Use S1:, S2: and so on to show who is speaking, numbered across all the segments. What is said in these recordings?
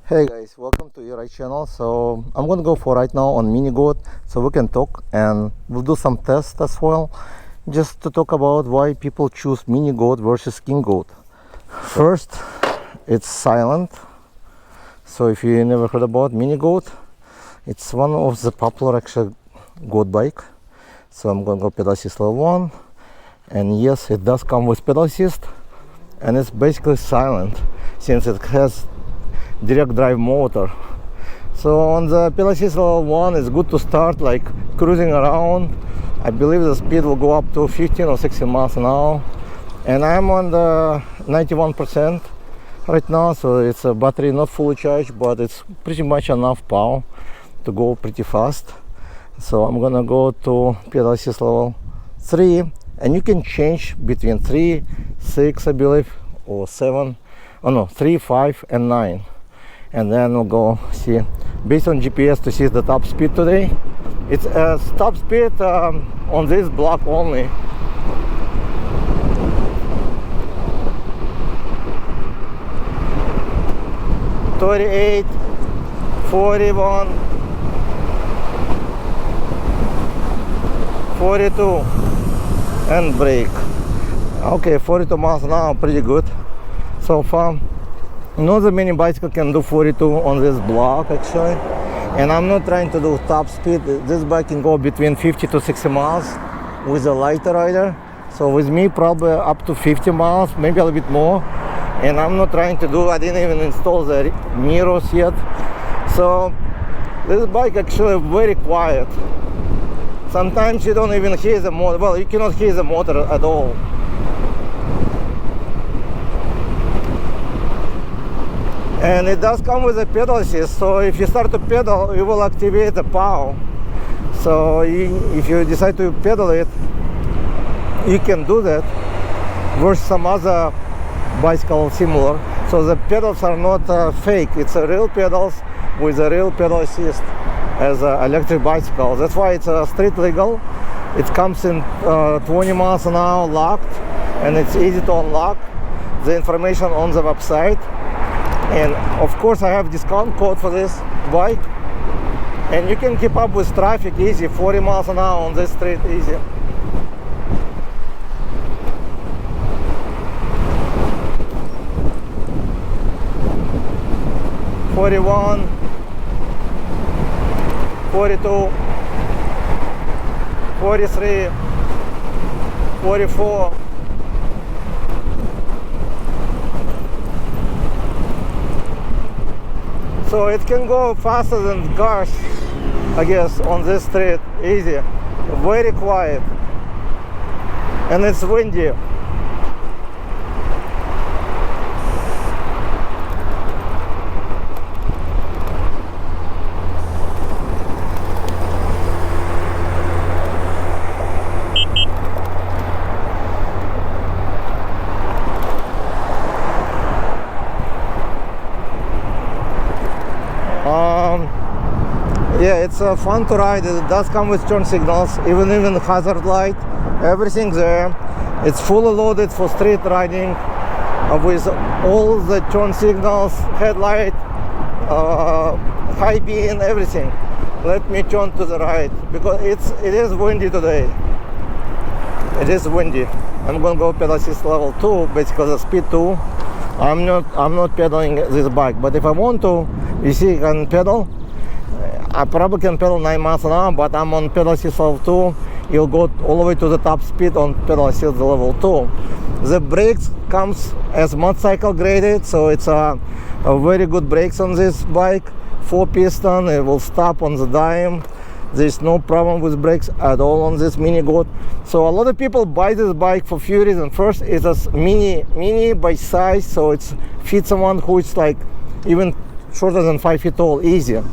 S1: Hey guys, welcome to your channel. So I'm gonna go for right now on mini goat so we can talk and we'll do some tests as well, just to talk about why people choose mini goat versus king goat. First, it's silent. So if you never heard about mini goat, it's one of the popular actual goat bike. So I'm gonna go pedal assist level 1, and yes, it does come with pedal assist, and it's basically silent since it has direct drive motor. So on the pedal assist level 1, it's good to start like cruising around. I believe the speed will go up to 15 or 16 miles an hour, and I'm on the 91% right now, so it's a battery not fully charged, but it's pretty much enough power to go pretty fast. So I'm gonna go to pedal assist level 3, and you can change between 3, 6 I believe, or 7, oh no, 3, 5 and 9. And then we'll go see based on GPS to see the top speed today. It's a top speed on this block only. $38, $41, $42, and brake. Okay, 42 miles an hour, pretty good so far. Not that many bicycles can do 42 on this block actually, and I'm not trying to do top speed. This bike can go between 50 to 60 miles with a lighter rider. So with me probably up to 50 miles, maybe a little bit more. And I'm not trying to do, I didn't even install the mirrors yet. So this bike actually very quiet. Sometimes you don't even hear the motor. Well, you cannot hear the motor at all. And it does come with a pedal assist, so if you start to pedal, it will activate the power. So if you decide to pedal it, you can do that versus some other bicycle similar. So the pedals are not fake, it's a real pedals with a real pedal assist as an electric bicycle. That's why it's street legal. It comes in 20 miles an hour locked, and it's easy to unlock. The information on the website. And of course I have discount code for this bike, and you can keep up with traffic easy, 40 miles an hour on this street easy. $41, $42, $43, $44. So it can go faster than cars, I guess, on this street, easy, very quiet, and it's windy. Yeah, it's fun to ride. It does come with turn signals, even hazard light, everything there. It's fully loaded for street riding with all the turn signals, headlight, high beam, everything. Let me turn to the right because it is windy today. It is windy. I'm gonna go pedal assist level 2, basically the speed 2. I'm not pedaling this bike, but if I want to, you see, I can pedal. I probably can pedal 9 miles an hour, but I'm on pedal assist level 2. You'll go all the way to the top speed on pedal assist level 2. The brakes comes as motorcycle graded, so it's a very good brakes on this bike. 4-piston, it will stop on the dime. There's no problem with brakes at all on this mini goat. So a lot of people buy this bike for few reasons. First, it's a mini by size, so it fits someone who is like even shorter than 5 feet tall, easier.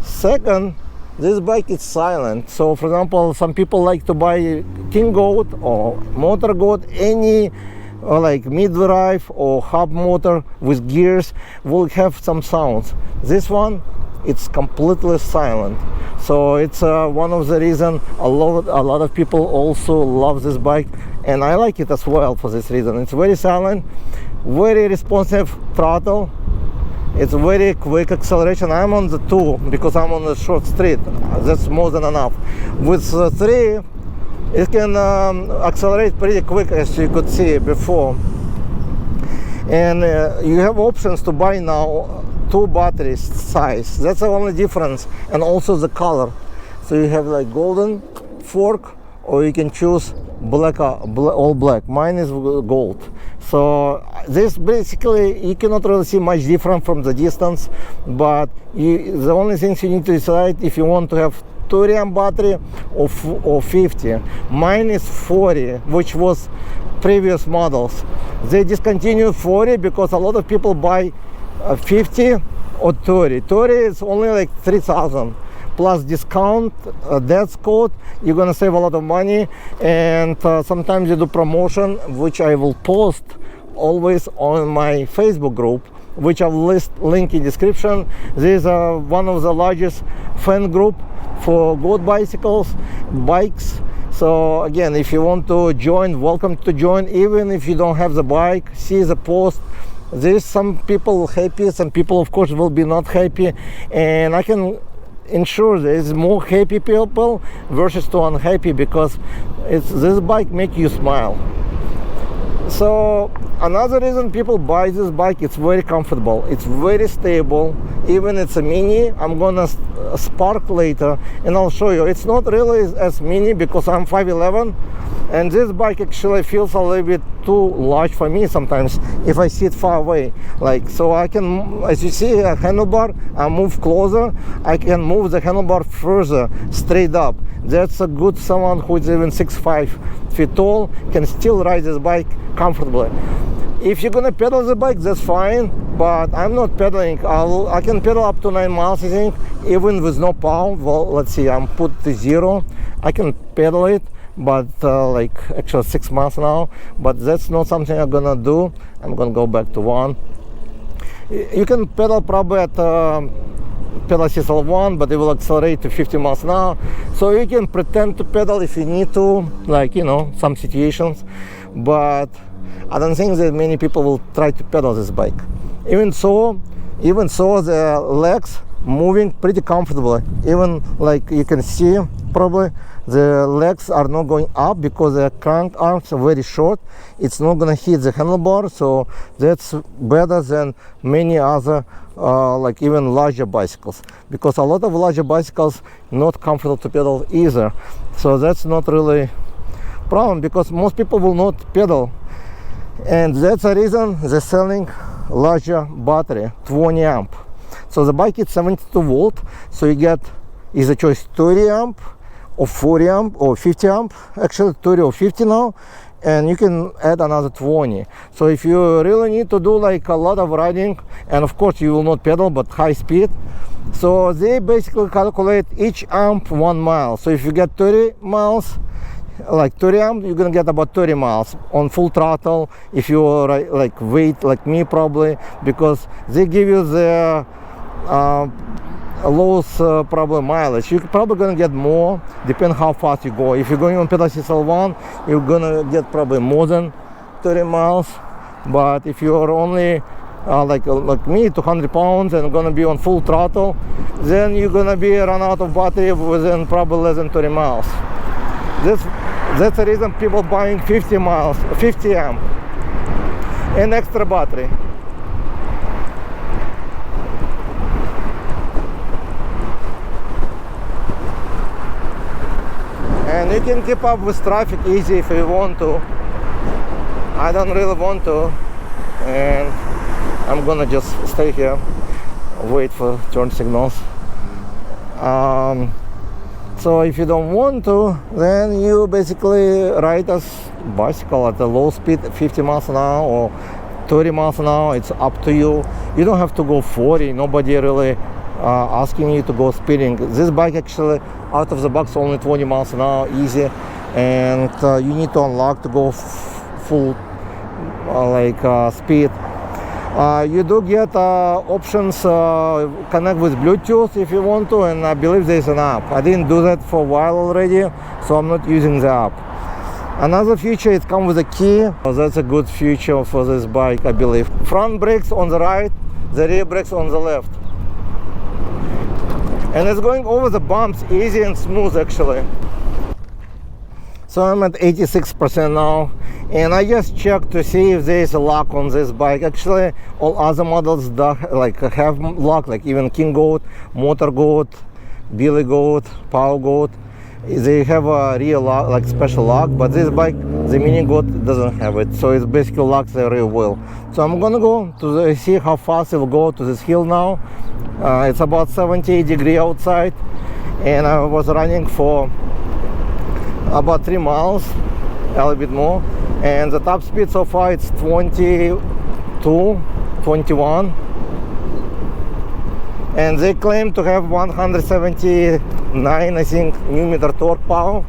S1: Second, this bike is silent. So for example, some people like to buy king goat or motor goat, any like mid-drive or hub motor with gears will have some sounds. This one, it's completely silent. So it's one of the reasons a lot of people also love this bike, and I like it as well for this reason. It's very silent, very responsive throttle, It's very quick acceleration. I'm on the 2 because I'm on a short street. That's more than enough. With 3, it can accelerate pretty quick, as you could see before. And you have options to buy now 2 batteries size. That's the only difference, and also the color. So you have like golden fork, or you can choose black, all black. Mine is gold. So this basically, you cannot really see much different from the distance, but the only things you need to decide if you want to have 30 amp battery or 50. Mine is 40, which was previous models. They discontinued 40 because a lot of people buy 50 or 30. 30 is only like 3,000. Plus discount, that's code, you're gonna save a lot of money. And sometimes you do promotion, which I will post always on my Facebook group, which I'll link in description. This is one of the largest fan group for goat bikes. So again, if you want to join, welcome to join. Even if you don't have the bike, see the post. There's some people happy, some people of course will be not happy, and I can ensure there's more happy people versus to unhappy, because this bike make you smile. So another reason people buy this bike, it's very comfortable, it's very stable. Even it's a mini, I'm gonna spark later and I'll show you. It's not really as mini because I'm 5'11", and this bike actually feels a little bit too large for me sometimes if I sit far away. Like, so I can, as you see, a handlebar, I move closer, I can move the handlebar further, straight up. That's a good someone who is even 6'5" feet tall can still ride this bike comfortably. If you're gonna pedal the bike, that's fine, but I'm not pedaling. I can pedal up to 9 miles, I think, even with no power. Well, let's see, I'm put to 0. I can pedal it, but like actually 6 miles now, but that's not something I'm gonna do. I'm gonna go back to 1. You can pedal probably at pedal assist 1, but it will accelerate to 50 miles an hour. So you can pretend to pedal if you need to, like, you know, some situations, but I don't think that many people will try to pedal this bike. Even so, the legs moving pretty comfortably. Even like you can see, probably the legs are not going up because the crank arms are very short. It's not gonna hit the handlebar, so that's better than many other like even larger bicycles, because a lot of larger bicycles not comfortable to pedal either. So that's not really problem, because most people will not pedal, and that's the reason they're selling larger battery, 20 amp. So the bike is 72 volt, so you get either choice 30 amp or 40 amp or 50 amp, actually 30 or 50 now, and you can add another 20. So if you really need to do like a lot of riding, and of course you will not pedal but high speed, so they basically calculate each amp 1 mile. So if you get 30 miles, like 30 amp, you're gonna get about 30 miles on full throttle if you like weight like me probably, because they give you the lowest probably mileage. You're probably gonna get more depending how fast you go. If you're going on pedal assist 1, you're gonna get probably more than 30 miles. But if you're only like me, 200 pounds, and gonna be on full throttle, then you're gonna be run out of battery within probably less than 30 miles. That's the reason people buying 50 amp and extra battery. And you can keep up with traffic easy if you want to. I don't really want to, and I'm gonna just stay here, wait for turn signals. So if you don't want to, then you basically ride a bicycle at a low speed, 50 miles an hour or 30 miles an hour. It's up to you. You don't have to go 40. Nobody really asking you to go speeding. This bike actually out of the box only 20 miles an hour, easy, and you need to unlock to go full speed. You do get options connect with Bluetooth if you want to, and I believe there's an app. I didn't do that for a while already, so I'm not using the app. Another feature, it comes with a key. That's a good feature for this bike, I believe. Front brakes on the right, the rear brakes on the left. And it's going over the bumps easy and smooth actually. So I'm at 86% now, and I just checked to see if there is a lock on this bike. Actually, all other models have lock, like even King Goat, Motor Goat, Billy Goat, Power Goat. They have a real lock, like special lock, but this bike, the Mini Goat, doesn't have it. So it's basically locked the rear wheel. So I'm gonna go to see how fast it will go to this hill now. It's about 78 degrees outside, and I was running for about 3 miles, a little bit more, and the top speed so far it's 22, 21, and they claim to have 179, I think, Newton torque power.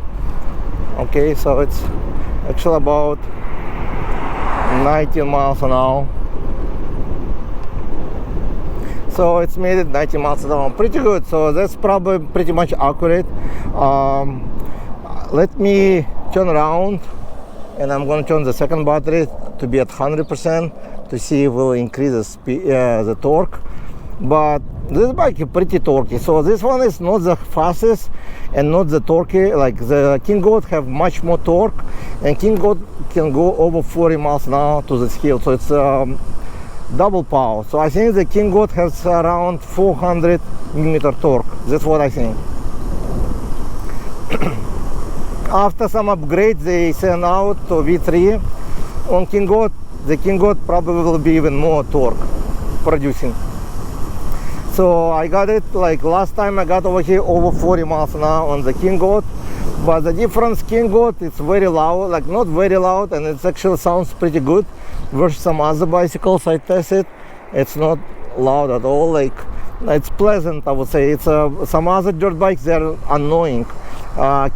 S1: Okay, so it's actually about 19 miles an hour. So it's made it 90 miles an hour, pretty good. So that's probably pretty much accurate. Let me turn around, and I'm going to turn the second battery to be at 100% to see if we'll increase the speed, the torque. But this bike is pretty torquey. So this one is not the fastest and not the torquey. Like the King Goat have much more torque, and King Goat can go over 40 miles an hour to this hill. So it's double power. So I think the King Goat has around 400 millimeter torque. That's what I think. After some upgrades they send out to V3 on King Goat, the King Goat probably will be even more torque producing. So I got it, like last time I got over here over 40 miles an hour on the King Goat, but the difference, King Goat, it's very loud, like not very loud, and it actually sounds pretty good versus some other bicycles I tested. It's not loud at all, like it's pleasant, I would say. It's some other dirt bikes, they're annoying.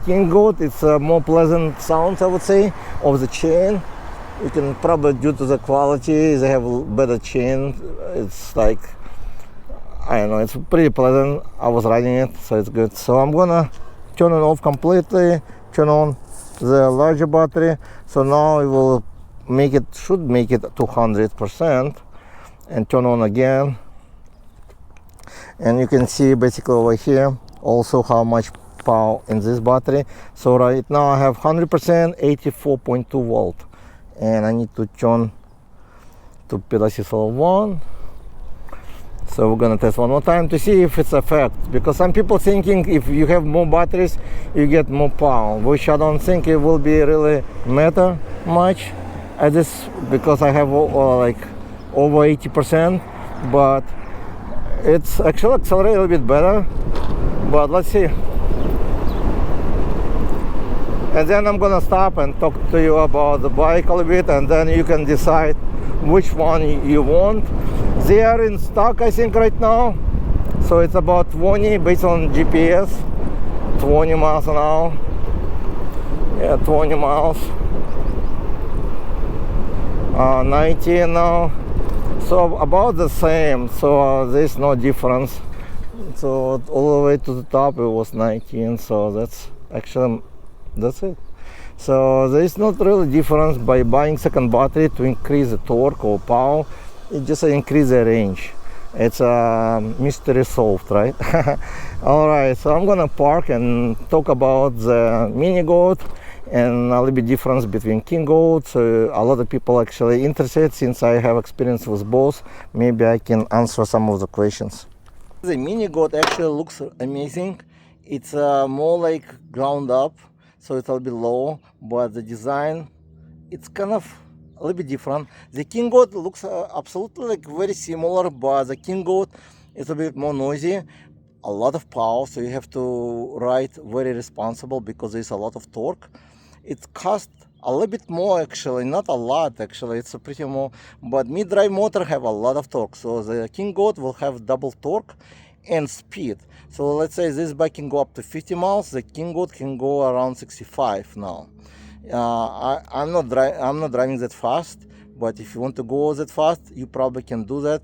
S1: King Goat, it's more pleasant sounds, I would say, of the chain. You can probably, due to the quality, they have a better chain. It's like, I don't know, it's pretty pleasant. I was riding it, so it's good. So I'm gonna turn it off completely, turn on the larger battery. So now it will make it, should make it 200%, and turn on again. And you can see basically over here also how much power in this battery. So right now I have 100%, 84.2 volt, and I need to turn to pedal 1. So we're gonna test one more time to see if it's effect, because some people thinking if you have more batteries you get more power, which I don't think it will be really matter much at this, because I have like over 80%, but it's actually accelerated a little bit better. But let's see. And then I'm gonna stop and talk to you about the bike a little bit, and then you can decide which one you want. They are in stock, I think, right now. So it's about 20 based on GPS, 20 miles an hour. Yeah, 20 miles. 19 now. So about the same. So there's no difference. So all the way to the top it was 19. So that's actually, that's it. So there is not really difference by buying second battery to increase the torque or power. It just increase the range. It's a mystery solved, right? All right, so I'm gonna park and talk about the Mini Goat and a little bit difference between King Goat. So a lot of people actually interested, since I have experience with both. Maybe I can answer some of the questions. The Mini Goat actually looks amazing. It's more like ground up, so it's a little bit low, but the design, it's kind of a little bit different. The King Goat looks absolutely like very similar, but the King Goat is a bit more noisy, a lot of power, so you have to ride very responsible because there's a lot of torque. It costs a little bit more actually, not a lot actually, it's a pretty more, but mid-drive motor have a lot of torque. So the King Goat will have double torque and speed. So let's say this bike can go up to 50 miles, the King Goat can go around 65 now. I'm not driving that fast, but if you want to go that fast, you probably can do that.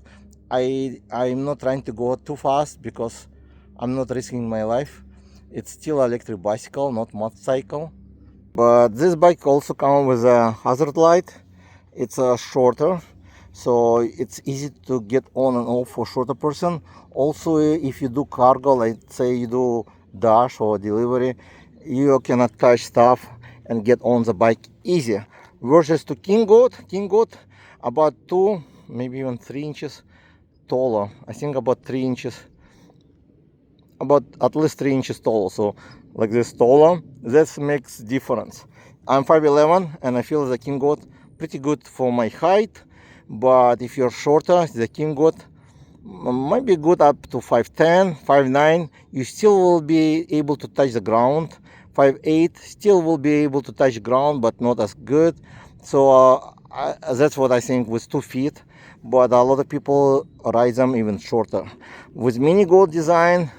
S1: I'm not trying to go too fast because I'm not risking my life. It's still an electric bicycle, not motorcycle. But this bike also comes with a hazard light. It's shorter, so it's easy to get on and off for shorter person. Also, if you do cargo, like say you do dash or delivery, you can attach stuff and get on the bike easier. Versus to king goat about 2, maybe even 3 inches taller. I think about 3 inches, about at least 3 inches tall. So like this taller, that makes difference. I'm 5'11" and I feel the king goat pretty good for my height, but if you're shorter, the king goat might be good up to 5'10", 5'9". You still will be able to touch the ground. 5'8", still will be able to touch ground, but not as good. So that's what I think with 2 feet. But a lot of people ride them even shorter. With mini goat design,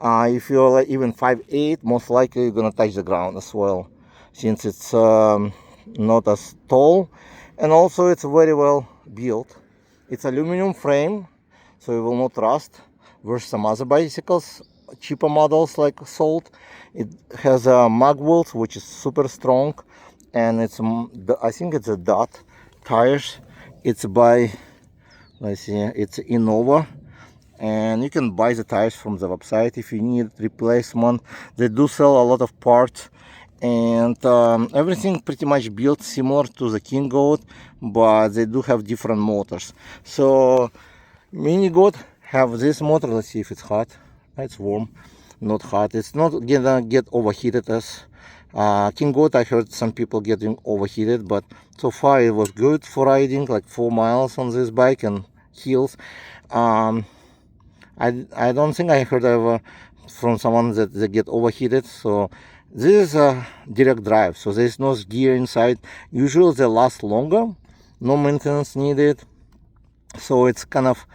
S1: if you're like even 5'8", most likely you're gonna touch the ground as well, since it's not as tall, and also it's very well built. It's aluminum frame, so it will not rust. Versus some other bicycles, cheaper models like Salt, it has a mag wheels, which is super strong, and it's I think it's a dot tires. It's by, let's see, it's Innova, and you can buy the tires from the website if you need replacement. They do sell a lot of parts, and everything pretty much built similar to the King Goat, but they do have different motors. So Mini Goat have this motor. Let's see if it's hot. It's warm, not hot. It's not gonna get overheated as King Goat. I heard some people getting overheated, but so far it was good for riding, like 4 miles on this bike and hills. I don't think I heard ever from someone that they get overheated. So this is a direct drive, so there is no gear inside. Usually they last longer, no maintenance needed, so it's kind of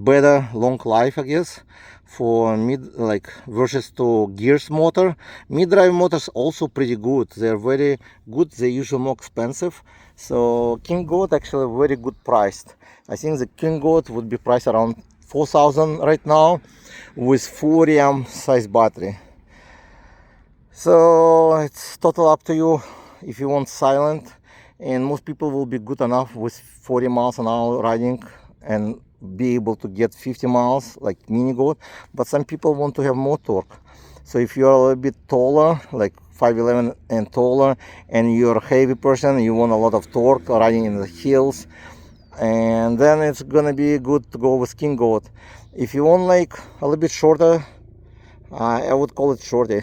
S1: better long life, I guess, for mid, like versus to gears motor. Mid drive motors also pretty good. They're very good. They're usually more expensive. So King Goat actually very good priced. I think the King Goat would be priced around 4,000 right now with 40 amp size battery. So it's total up to you if you want silent, and most people will be good enough with 40 miles an hour riding and be able to get 50 miles like Mini Goat. But some people want to have more torque. So if you're a little bit taller, like 5'11" and taller, and you're a heavy person, you want a lot of torque riding in the hills, and then it's gonna be good to go with King Goat. If you want like a little bit shorter, I would call it shorty,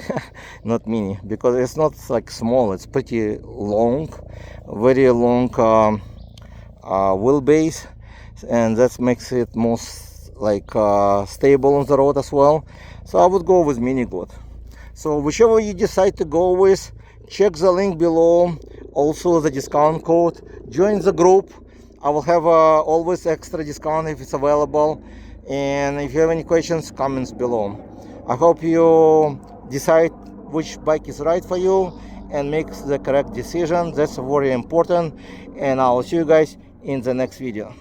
S1: not mini, because it's not like small. It's pretty long, very long wheelbase, and that makes it most like stable on the road as well. So I would go with Mini Goat. So whichever you decide to go with, check the link below, also the discount code, join the group. I will have always extra discount if it's available, and if you have any questions, comments below. I hope you decide which bike is right for you and make the correct decision. That's very important, and I'll see you guys in the next video.